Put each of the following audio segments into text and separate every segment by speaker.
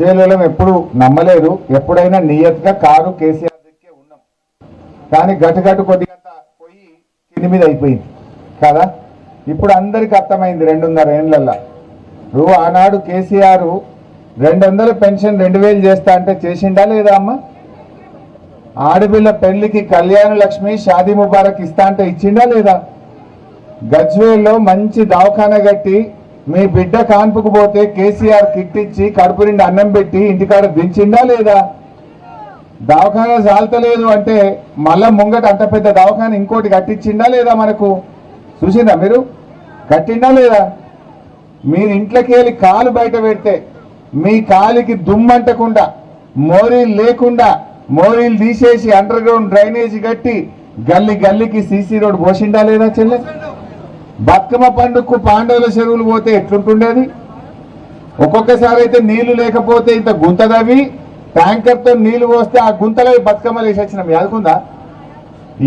Speaker 1: జైలులో ఎప్పుడు నమ్మలేదు. ఎప్పుడైనా నియత్గా కారు కేసీఆర్ దిక్కే ఉన్నాం. కానీ గట్టుగట్టు కొద్దిగా పోయి కింది మీద అయిపోయింది కదా. ఇప్పుడు అందరికి అర్థమైంది 2.5 ఏళ్ళల్లో. నువ్వు ఆనాడు కేసీఆర్ 200 పెన్షన్ 2000 చేస్తా అంటే చేసిండా లేదా అమ్మ? ఆడపిల్ల పెళ్లికి కళ్యాణ లక్ష్మి షాదీ ముబారక్ ఇస్తా అంటే ఇచ్చిండా లేదా? గజ్వేల్లో మంచి దవాఖానా కట్టి మీ బిడ్డ కాన్పుకు పోతే కేసీఆర్ కిట్ ఇచ్చి కడుపు నిండి అన్నం పెట్టి ఇంటికాడ దించిండా లేదా? దవాఖానా చాలతలేదు అంటే మళ్ళా ముంగట అంత పెద్ద దవాఖానా ఇంకోటి కట్టించిండా లేదా? మనకు చూసిందా మీరు? కట్టిండా లేదా? మీరు ఇంట్లోకి వెళ్ళి కాలు బయట పెడితే మీ కాలికి దుమ్మంటకుండా మోరీలు లేకుండా మోరీలు తీసేసి అండర్ గ్రౌండ్ డ్రైనేజ్ కట్టి గల్లీ గల్లీకి సీసీ రోడ్ పోసిండా లేదా చెల్లె? బతుకమ్మ పండుగకు పాండవుల చెరువులు పోతే ఎట్లుంటుండేది? ఒక్కొక్కసారి అయితే నీళ్లు లేకపోతే ఇంత గుంతదవి ట్యాంకర్తో నీళ్లు పోస్తే ఆ గుంతలో బతుకమ్మలు వేసి వచ్చినాం. యాదుకుందా?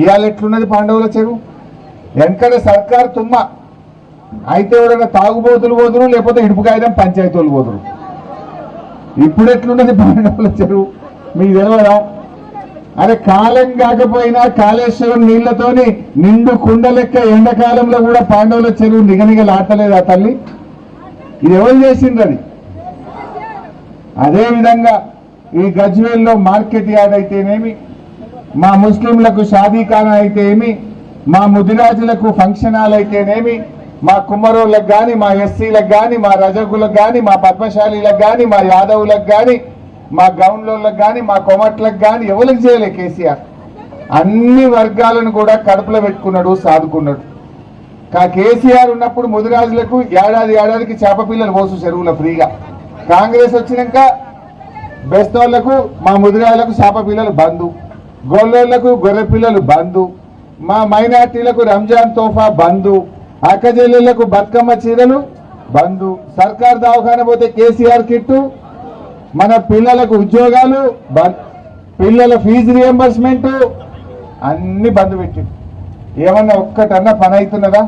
Speaker 1: ఇవాళ ఎట్లున్నది పాండవుల చెరువు? వెనకడ సర్కారు తుమ్మ అయితే ఎవరైనా తాగుబోతులు పోదురు, లేకపోతే ఇడుపుకాయడం పంచాయతీలు పోదురు. ఇప్పుడు ఎట్లున్నది పాండవుల చెరువు? మీకు తెలియదా? అరే కాలం కాకపోయినా కాళేశ్వరం నీళ్లతోని నిండు కుండ లెక్క ఎండాకాలంలో కూడా పాండవుల చెరువు నిగనిగలాటలేదు ఆ తల్లి. ఇది ఎవరు చేసిండ్రది? అదేవిధంగా ఈ గజ్వేల్లో మార్కెట్ యార్డ్ అయితేనేమి, మా ముస్లింలకు షాదీఖానా అయితేనేమి, మా ముదిరాజులకు ఫంక్షన్ హాల్ అయితేనేమి, మా కుమ్మరోళ్ళకు కానీ, మా ఎస్సీలకు కానీ, మా రజకులకు కానీ, మా పద్మశాలీలకు కానీ, మా యాదవులకు కానీ, మా గౌన్లోళ్ళకు కానీ, మా కొమట్లకు కానీ ఎవరికి చేయలే కేసీఆర్. అన్ని వర్గాలను కూడా కడుపులో పెట్టుకున్నాడు, సాదుకున్నాడు. కేసీఆర్ ఉన్నప్పుడు ముదిరాజులకు ఏడాదికి చేప పిల్లలు పోసు చెరువులో ఫ్రీగా. కాంగ్రెస్ వచ్చినాక బెస్తోళ్లకు మా ముదిరాజులకు చేప పిల్లలు బంధు, గొల్లోళ్లకు గొర్రె పిల్లలు బంధు, మా మైనార్టీలకు రంజాన్ తోఫా బంధు, అక్కజెల్లెళ్లకు బతుకమ్మ చీరలు బంధు, సర్కార్ దవాఖాన పోతే కేసీఆర్ కిట్టు, మన పిల్లలకు ఉద్యోగాలు, పిల్లల ఫీజు రియంబర్స్మెంట్ అన్ని బంద్ పెట్టి. ఏమన్నా ఒక్కటన్నా పని అవుతున్నదా?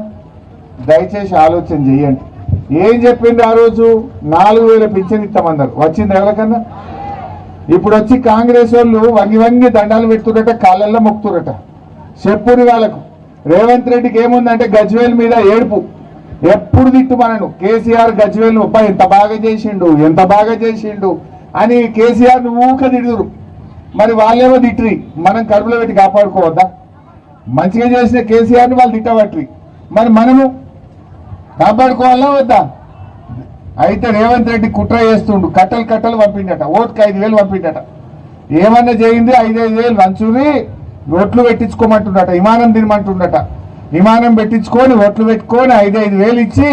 Speaker 1: దయచేసి ఆలోచన చేయండి. ఏం చెప్పింది ఆ రోజు? 4000 పింఛన్ ఇస్తామన్నారు. వచ్చింది ఎవరికన్నా? ఇప్పుడు వచ్చి కాంగ్రెస్ వాళ్ళు వంగి దండాలు పెడుతురట, కాళ్ళల్లో మొక్కుతురట. చెప్పుని వాళ్ళకు రేవంత్ రెడ్డికి ఏముందంటే గజ్వేల్ మీద ఏడుపు. ఎప్పుడు తిట్టు మనను కేసీఆర్ గజ్వేల్ ఎంత బాగా చేసిండు, ఎంత బాగా చేసిండు అని కేసీఆర్ ఊక తిడుదురు. మరి వాళ్ళేమో తిట్టిరి, మనం కడుపులో పెట్టి కాపాడుకోవద్దా? మంచిగా చేసిన కేసీఆర్ని వాళ్ళు తిట్టబట్టి మరి మనము కాపాడుకోవాలా వద్దా? అయితే రేవంత్ రెడ్డి కుట్ర చేస్తుండు, కట్టలు పంపిండట, ఓటుకు 5000 పంపిండట. ఏమన్నా చేయింది 5,000 వంచుని ఓట్లు పెట్టించుకోమంటుండట, విమానం తినమంటుండట. విమానం పెట్టించుకొని ఓట్లు పెట్టుకొని 5,000 ఇచ్చి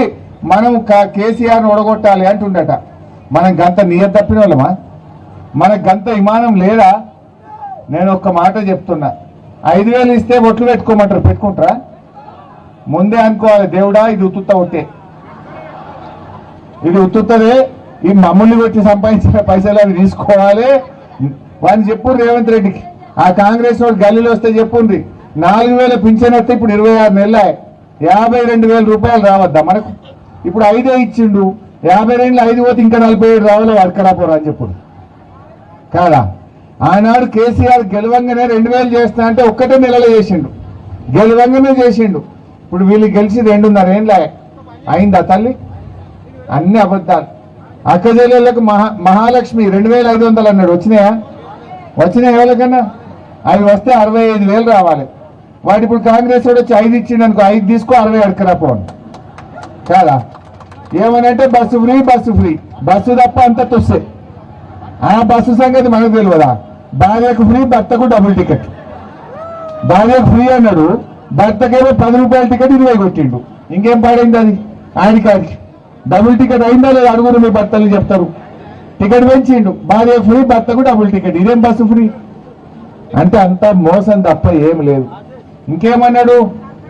Speaker 1: మనం కేసీఆర్ని ఓడగొట్టాలి అంటుండట. మనం గంత నియత తప్పిన వాళ్ళమా? మనకు గంత విమానం లేదా? నేను ఒక్క మాట చెప్తున్నా, 5,000 ఇస్తే ఓట్లు పెట్టుకోమంటారు, పెట్టుకుంటారా? ముందే అనుకోవాలి, దేవుడా ఇది ఉత్తుత్త ఒట్టే, ఇది ఉత్తుత్తదే, ఈ మమ్మల్ని పెట్టి సంపాదించిన పైసలు అవి తీసుకోవాలి వాడిని చెప్పు రేవంత్ రెడ్డికి. ఆ కాంగ్రెస్ వాడు గల్లీలో వస్తే చెప్పుండ్రి, 4,000 పింఛన్ వస్తే ఇప్పుడు 26 నెలలే 52,000 రూపాయలు రావద్దా మనకు? ఇప్పుడు 5 ఇచ్చిండు, 52 5 పోతే ఇంకా 47 రావాలి, అడకరాపోరా అని చెప్పు కాదా? ఆనాడు కేసీఆర్ గెలవంగానే 2000 చేస్తా అంటే ఒక్కటే నెలలో చేసిండు, గెలవంగానే చేసిండు. ఇప్పుడు వీళ్ళు గెలిచి 2.5 ఏళ్ళ అయిందా తల్లి? అన్ని అబద్ధాలు. అక్కజల్లకు మహాలక్ష్మి 2,500 అన్నాడు, వచ్చినాయా? వచ్చినాయి ఎవరికన్నా? అవి వస్తే 65,000 రావాలి. వాటి ఇప్పుడు కాంగ్రెస్ వాడు వచ్చి 5 ఇచ్చిండు అనుకో, 5 తీసుకో 60 అడకరాపోను కాదా? ఏమనంటే బస్సు ఫ్రీ, బస్సు తప్ప అంత తుస్సే. ఆ బస్సు సంగతి మనకు తెలియదా? భార్యకు ఫ్రీ, భర్తకు డబుల్ టికెట్. భార్యకు ఫ్రీ అన్నాడు, భర్తకేమో 10 రూపాయల టికెట్ 20 కొట్టిండు. ఇంకేం పాడైంది అది? ఆడికాడికి డబుల్ టికెట్ అయిందా లేదా అడుగురు, మీ భర్తలు చెప్తారు. టికెట్ పెంచిండు, భార్యకు ఫ్రీ, భర్తకు డబుల్ టికెట్. ఇదేం బస్సు ఫ్రీ అంటే? అంత మోసం తప్ప ఏం లేదు. ఇంకేమన్నాడు?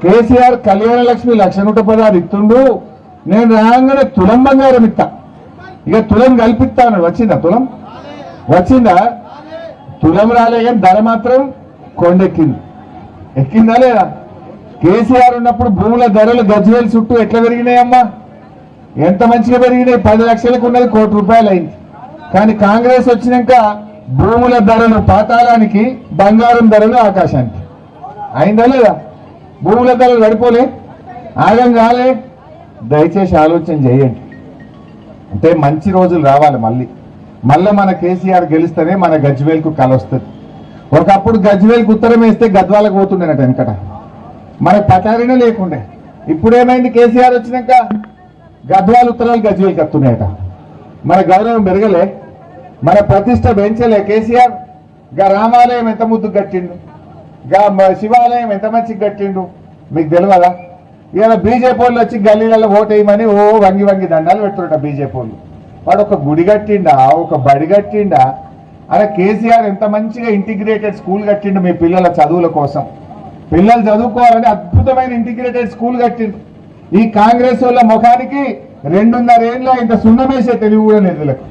Speaker 1: కేసీఆర్ కళ్యాణ లక్ష్మి 1,116 ఇస్తుండు, నేను రాగానే తులం బంగారం ఇస్తా, ఇక తులం కల్పిస్తా అన్నాడు. వచ్చిందా తులం? వచ్చిందా? తులం రాలే, కానీ ధర మాత్రం కొండెక్కింది. ఎక్కిందా లేదా? కేసీఆర్ ఉన్నప్పుడు భూముల ధరలు గజ్వేల్ చుట్టూ ఎట్లా పెరిగినాయమ్మా? ఎంత మంచిగా పెరిగినాయి. 10 లక్షలకు ఉన్నది 1 కోటి రూపాయలు అయింది. కానీ కాంగ్రెస్ వచ్చినాక భూముల ధరలు పాతాళానికి, బంగారం ధరలు ఆకాశానికి. అయిందా లేదా? భూముల ధరలు పడిపోలే, ఆగం కాలే. దయచేసి ఆలోచన చేయండి. అంటే మంచి రోజులు రావాలి. మళ్ళీ మన కేసీఆర్ గెలిస్తేనే మన గజ్వేల్కు కల వస్తుంది. ఒకప్పుడు గజ్వేల్కి ఉత్తరం వేస్తే గద్వాలకు పోతుండేనట వెనకట, మనకు పచారినే లేకుండే. ఇప్పుడేమైంది? కేసీఆర్ వచ్చినాక గద్వాల ఉత్తరాలు గజ్వేల్కి వస్తున్నాయట. మన గౌరవం పెరగలే, మన ప్రతిష్ట పెంచలే. కేసీఆర్ గా రామాలయం ఎంత ముద్దు కట్టిండు, గా శివాలయం ఎంత మంచిగా కట్టిండు మీకు తెలియదా? ఇవాళ బీజేపీ వాళ్ళు వచ్చి గల్లీలలో ఓటేయమని వంగి వంగి దండాలు పెడుతుంట బీజేపీ వాళ్ళు. వాడు ఒక గుడి కట్టిండా, ఒక బడి కట్టిండా? అలా కేసీఆర్ ఎంత మంచిగా ఇంటిగ్రేటెడ్ స్కూల్ కట్టిండు మీ పిల్లల చదువుల కోసం. పిల్లలు చదువుకోవాలని అద్భుతమైన ఇంటిగ్రేటెడ్ స్కూల్ కట్టిండు. ఈ కాంగ్రెస్ వాళ్ళ ముఖానికి 2.5 ఏళ్ళ ఇంత సున్నమేసే తెలివి కూడా లేదు వీళ్ళకు.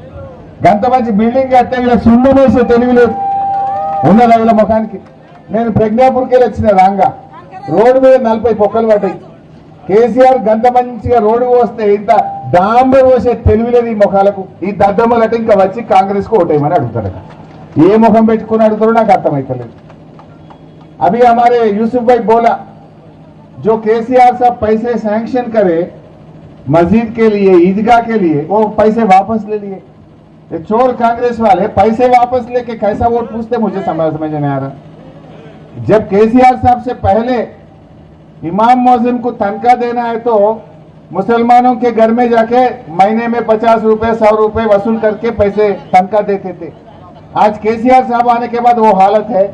Speaker 1: గంత మంచి బిల్డింగ్ కట్టే వీళ్ళకి సున్నమేసే తెలివి లేదు ఉన్నదా వీళ్ళ ముఖానికి. నేను ప్రజ్ఞాపూర్కి వెళ్ళి వచ్చిన రాంగా రోడ్డు మీద 40 పొక్కలు పడ్డాయి. కేసీఆర్ గంత మంచిగా రోడ్డు పోస్తే ఇంత డాంబర్ పోసే తెలివిలేదు ఈ ముఖాలకు. ఈ దద్దమ్మలట ఇంకా వచ్చి కాంగ్రెస్ కు ఓటేయమని అడుగుతారట. ఏ ముఖం పెట్టుకుని అడుగుతారో నాకు అర్థమైతలేదు. अभी हमारे यूसुफ भाई बोला जो केसीआर साहब पैसे सैंक्शन करे मस्जिद के लिए, ईदगाह के लिए, वो पैसे वापस ले लिए. ये चोर कांग्रेस वाले पैसे वापस लेके कैसा वोट पूछते मुझे समझ नहीं आ रहा. जब केसीआर साहब से पहले इमाम मौजिम को तनख्वाह देना है तो मुसलमानों के घर में जाके महीने में 50 रुपए 100 रुपए वसूल करके पैसे तनख्वाह देते थे. आज केसीआर साहब आने के बाद वो हालत है.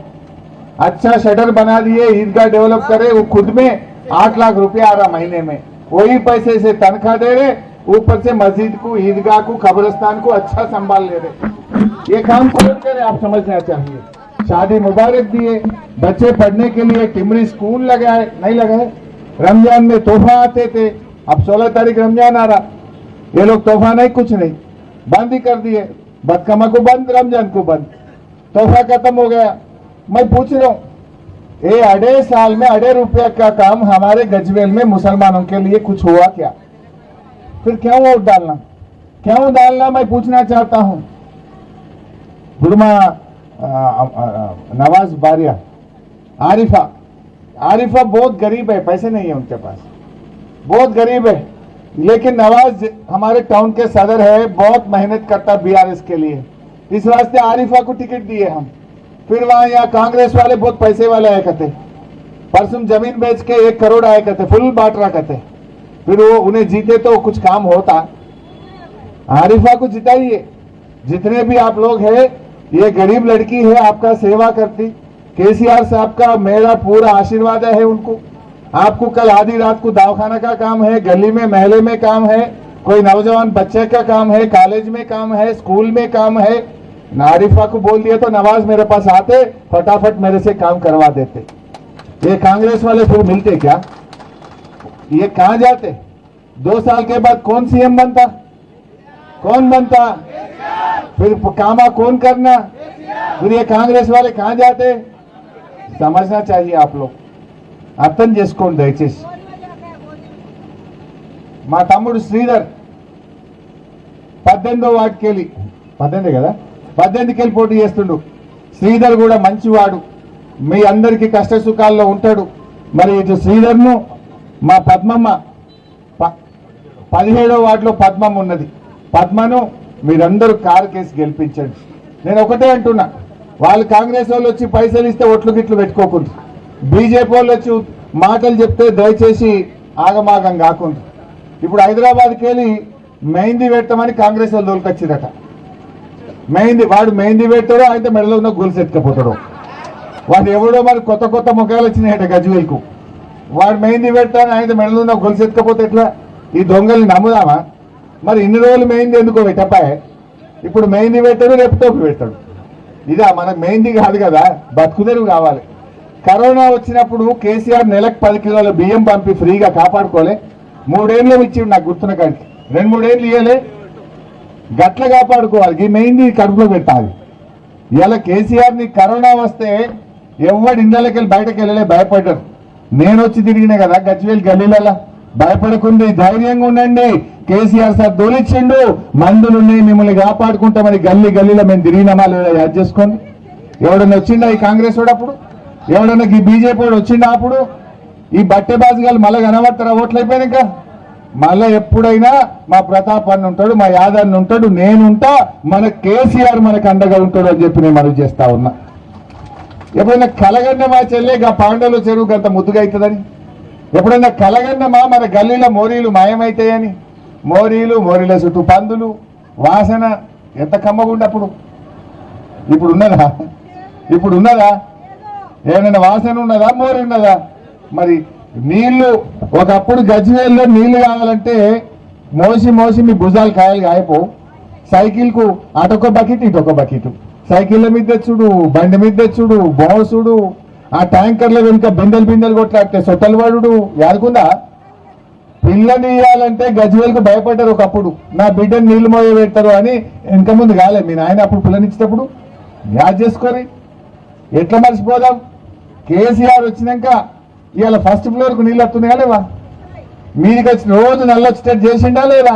Speaker 1: अच्छा शटर बना दिए, ईदगाह डेवलप करे, वो खुद में 8 लाख रुपया आ रहा महीने में. वही पैसे से तनख्वाह दे रहे, ऊपर से मस्जिद को, ईदगाह को, कब्रिस्तान को अच्छा संभाल ले रहे. ये काम कौन करे आप समझना चाहिए. शादी मुबारक दिए, बच्चे पढ़ने के लिए टिमरी स्कूल लगाए, नहीं लगाए. रमजान में तोहफा आते थे, अब 16 तारीख रमजान आ रहा, ये लोग तोहफा नहीं, कुछ नहीं, बंद ही कर दिए. बदकमा को बंद, रमजान को बंद, तोहफा खत्म हो गया. मैं पूछ रहा हूँ, ये 2.5 साल में 2.5 रुपया का काम हमारे गजवेल में मुसलमानों के लिए कुछ हुआ क्या? फिर क्यों वोट डालना, क्यों डालना, मैं पूछना चाहता हूँ. बुरमा नवाज बारिया, आरिफा बहुत गरीब है, पैसे नहीं है उनके पास, बहुत गरीब है. लेकिन नवाज हमारे टाउन के सदर है, बहुत मेहनत करता बीआरएस के लिए. इस वास्ते आरिफा को टिकट दिए हम. फिर वहां यहाँ कांग्रेस वाले बहुत पैसे वाले आए करते, परसों जमीन बेच के 1 करोड़ आए करते, फुल बांट रहा करते. फिर वो उन्हें जीते तो कुछ काम होता. आरिफा को जिताइए. जितने भी आप लोग हैं, ये गरीब लड़की है, आपका सेवा करती. केसीआर साहब का मेरा पूरा आशीर्वाद है उनको. आपको कल आधी रात को दवाखाना का काम है, गली में महल्ले में काम है, कोई नौजवान बच्चे का काम है, कॉलेज में काम है, स्कूल में काम है. आरिफा को बोल दिया तो नवाज मेरे पास आते, फटाफट मेरे से काम करवा देते. ये कांग्रेस वाले फिर मिलते क्या? ये कहां जाते? 2 साल के बाद कौन सीएम बनता, कौन बनता? फिर कामा कौन करना? फिर ये कांग्रेस वाले कहां जाते? समझना चाहिए आप लोग. అర్థం చేసుకోండి దయచేసి. మా తమ్ముడు శ్రీధర్ 18వ వార్డుకి వెళ్ళి 18 కదా 18కి వెళ్ళి పోటీ చేస్తుండు. శ్రీధర్ కూడా మంచివాడు, మీ అందరికీ కష్ట సుఖాల్లో ఉంటాడు. మరి ఇటు శ్రీధర్ను మా పద్మమ్మ 17వ వార్డులో పద్మమ్మ ఉన్నది, పద్మను మీరందరూ కారు కేసి గెలిపించండి. నేను ఒకటే అంటున్నా, వాళ్ళు కాంగ్రెస్ వాళ్ళు వచ్చి పైసలు ఇస్తే ఒట్లు గిట్లు పెట్టుకోకుండా, బీజేపీ వాళ్ళు వచ్చి మాటలు చెప్తే దయచేసి ఆగమాగం కాకుండా. ఇప్పుడు హైదరాబాద్కి వెళ్ళి మెహందీ పెట్టమని కాంగ్రెస్ వాళ్ళు దొరికొచ్చిరట. వాడు మెహందీ పెట్టాడో అయితే మెడలో ఉన్న గొలుసు ఎత్తుకపోతాడు. వాడు ఎవడో మరి కొత్త కొత్త ముఖాలు వచ్చినాయట గజ్వేల్కు. వాడు మెహందీ పెట్టాను ఆయన మెడలో ఉన్న గొలుసు ఎత్తుకపోతే ఎట్లా? ఈ దొంగల్ని నమ్ముదామా? మరి ఇన్ని రోజులు మెహందీ ఎందుకో పెట్టపాయే, ఇప్పుడు మెహందీ పెట్టాడు, రేపు టోపీ పెట్టాడు. ఇదా మనకు మెహందీ కాదు కదా, బతుకుదెరువు కావాలి. కరోనా వచ్చినప్పుడు కేసీఆర్ నెలకు 10 కిలోల బియ్యం పంపి ఫ్రీగా కాపాడుకోలే. 3 ఏళ్ళు ఇచ్చిండు నాకు గుర్తున్న కాడికి, 2-3 ఏళ్ళు ఇవ్వలే. గట్ల కాపాడుకోవాలి, ఈ మెహందీ కడుపులో పెట్టాలి. ఇలా కేసీఆర్ని కరోనా వస్తే ఎవడు ఇండ్లకి వెళ్ళి బయటకు వెళ్ళలే, భయపడ్డారు. నేను వచ్చి తిరిగినా కదా గజ్వేల్ గల్లీలలో, భయపడకుండి ధైర్యంగా ఉండండి. కేసీఆర్ సార్ దొరికిండు, మందులున్నాయి, మిమ్మల్ని కాపాడుకుంటామని గల్లీ గల్లీలో మేము తిరిగినామా లేదా యాడ్ చేసుకోండి. ఎవడన్నా వచ్చిండా ఈ కాంగ్రెస్ వాడు అప్పుడు? ఎవడన్నా ఈ బీజేపీ వాడు వచ్చిండా అప్పుడు? ఈ బట్టెబాజుగాలు మళ్ళీ కనబడతారా ఓట్లు అయిపోయినాక? మళ్ళీ ఎప్పుడైనా మా ప్రతాప్ అన్న ఉంటాడు, మా యాదవ్ ఉంటాడు, నేనుంటా, మన కేసీఆర్ మనకు అండగా ఉంటాడు అని చెప్పి నేను మనవి చేస్తా ఉన్నా. ఎప్పుడైనా కలగన్నమా చెల్లేగా పాండవుల చెరువు అంత ముద్దుగా అవుతుందని? ఎప్పుడైనా కలగన్నమా మన గల్లీలో మోరీలు మాయమైతాయని? మోరీల చుట్టూ పందులు, వాసన ఎంత కమ్మగుండి అప్పుడు. ఇప్పుడు ఉన్నదా? ఏమైనా వాసన ఉన్నదా? మోరీ ఉన్నదా? మరి నీళ్లు ఒకప్పుడు గజ్వేల్లో నీళ్లు కావాలంటే మోసి మీ భుజాలు కాయలు కాయపో. సైకిల్కు అటొక బకెట్ ఇటొక బకెట్, సైకిళ్ళ మీద తెచ్చుడు, బండి మీద తెచ్చుడు, బోసుడు, ఆ ట్యాంకర్ల వెనుక బిందెలు కొట్లాడితే సొట్టలు పడుడు యాదుకుందా? పిల్లని ఇవ్వాలంటే గజ్వేల్కు భయపడ్డారు ఒకప్పుడు. నా బిడ్డను నీళ్లు మోయ పెడతారు అని వెనక ముందు కాలే మీ నాయన అప్పుడు పిల్లనిచ్చేటప్పుడు. యాద్ చేసుకొని ఎట్లా మర్చిపోదాం? కేసీఆర్ వచ్చినాక ఇవాళ ఫస్ట్ ఫ్లోర్కు నీళ్ళు వస్తున్నాయా లేవా? మీదికి వచ్చి రోజు నల్లొచ్చేటట్టు చేసిండా లేదా?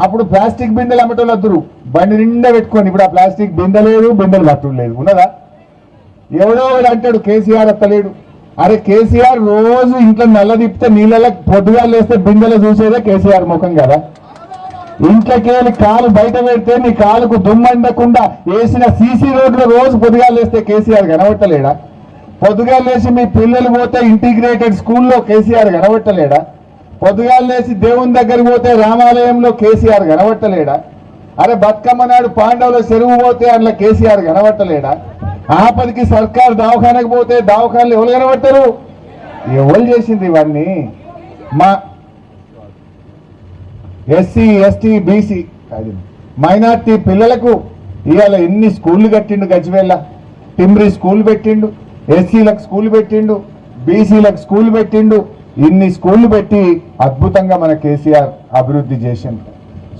Speaker 1: అప్పుడు ప్లాస్టిక్ బిందెలు అమ్మటోళ్ళు వద్దురు, బండి నిండా పెట్టుకొని. ఇప్పుడు ఆ ప్లాస్టిక్ బిందె లేదు, బిందెలు పట్టుడు లేదు. ఉన్నదా? ఎవడో వాడు అంటాడు కేసీఆర్ అత్తలేడు. అరే కేసీఆర్ రోజు ఇంట్లో నల్ల తిప్పితే నీళ్ళ పొద్దుగా లేస్తే బిందెలు చూసేదే కేసీఆర్ ముఖం కదా. ఇంట్లోకి వెళ్ళి కాలు బయట పెడితే నీ కాలుకు దుమ్మండకుండా వేసిన సీసీ రోడ్లు రోజు పొద్దుగా లేస్తే కేసీఆర్ కనబట్టలేడా? పొద్దుగా లేచి మీ పిల్లలు పోతే ఇంటిగ్రేటెడ్ స్కూల్లో కేసీఆర్ కనబట్టలేడా? పొద్దుగా లేచి దేవుని దగ్గరికి పోతే రామాలయంలో కేసీఆర్ కనబట్టలేడా? అరే బతుకమ్మ నాడు పాండవుల చెరువు పోతే అందులో కేసీఆర్ కనబట్టలేడా? ఆపదికి సర్కారు దవాఖానకు పోతే దవాఖానలు ఎవరు కనబడతారు? ఎవరు చేసింది ఇవన్నీ? మా ఎస్సీ ఎస్టీ బీసీ మైనార్టీ పిల్లలకు ఇవాళ ఎన్ని స్కూళ్ళు కట్టిండు గజ్వేల్ల. టిమ్రీ స్కూల్ పెట్టిండు, ఎస్సీలకు స్కూల్ పెట్టిండు, బీసీలకు స్కూల్ పెట్టిండు. ఇన్ని స్కూళ్ళు పెట్టి అద్భుతంగా మన కేసీఆర్ అభివృద్ధి చేసిండు.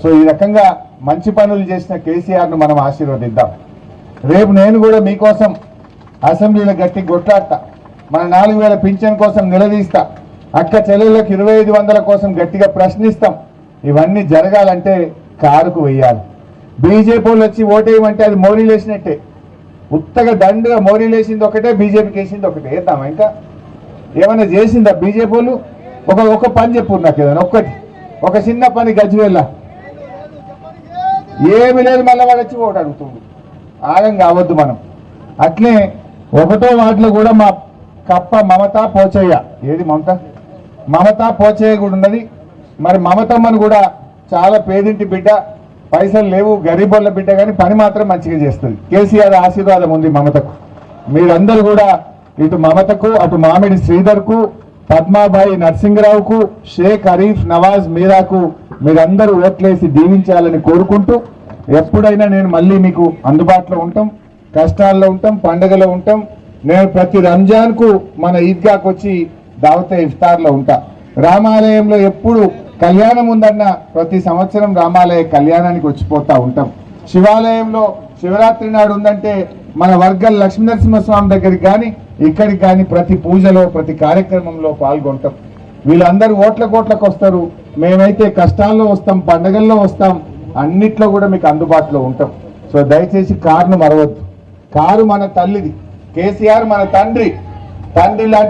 Speaker 1: సో ఈ రకంగా మంచి పనులు చేసిన కేసీఆర్ను మనం ఆశీర్వదిద్దాం. రేపు నేను కూడా మీకోసం అసెంబ్లీలో గట్టి కొట్లాడతా. మన 4000 పింఛన్ కోసం నిలదీస్తా. అక్క చెల్లెళ్ళకి 2500 కోసం గట్టిగా ప్రశ్నిస్తాం. ఇవన్నీ జరగాలంటే కారుకు వెయ్యాలి. బీజేపీ వాళ్ళు వచ్చి ఓటేయమంటే అది మోరీలు వేసినట్టే. ఉత్తగా దండుగా మోరీలు వేసింది ఒకటే, బీజేపీకి వేసింది ఒకటే. వేద్దామా? ఇంకా ఏమైనా చేసిందా బీజేపీ వాళ్ళు? ఒక పని చెప్పు నాకు, ఏదైనా ఒక చిన్న పని గజ్వేల్ల ఏమి లేదు. మళ్ళీ వాడు వచ్చి ఓటు అడుగుతుండు. ఆగం కావద్దు మనం. అట్లే 1వ వార్డులో కూడా మా కప్ప మమతా పోచయ్య, ఏది మమతా పోచయ్య కూడా ఉన్నది. మరి మమతమ్మను కూడా చాలా పేదింటి బిడ్డ, పైసలు లేవు, గరీబోళ్ళ బిడ్డ, కానీ పని మాత్రం మంచిగా చేస్తుంది. కేసీఆర్ ఆశీర్వాదం ఉంది మమతకు. మీరందరూ కూడా ఇటు మమతకు, అటు మామిడి శ్రీధర్కు, పద్మాబాయి నరసింగరావుకు, షేక్ హరీఫ్, నవాజ్ మీరాకు మీరందరూ ఓట్లేసి దీవించాలని కోరుకుంటూ, ఎప్పుడైనా నేను మళ్ళీ మీకు అందుబాటులో ఉంటాం. కష్టాల్లో ఉంటాం, పండుగలో ఉంటాం. నేను ప్రతి రంజాన్కు మన ఈద్గాకు వచ్చి దావతే ఇఫ్తార్లో ఉంటా. రామాలయంలో ఎప్పుడు కళ్యాణం ఉందన్న ప్రతి సంవత్సరం రామాలయ కళ్యాణానికి వచ్చిపోతా ఉంటాం. శివాలయంలో శివరాత్రి నాడు ఉందంటే మన వర్గల్ లక్ష్మీనరసింహస్వామి దగ్గరికి కానీ ఇక్కడికి కానీ ప్రతి పూజలో ప్రతి కార్యక్రమంలో పాల్గొంటాం. వీళ్ళందరూ ఓట్లకు వస్తారు. మేమైతే కష్టాల్లో వస్తాం, పండగల్లో వస్తాం, అన్నిట్లో కూడా మీకు అందుబాటులో ఉంటాం. సో దయచేసి కారును మరవద్దు. కారు మన తల్లిది, కేసీఆర్ మన తండ్రి లాంటి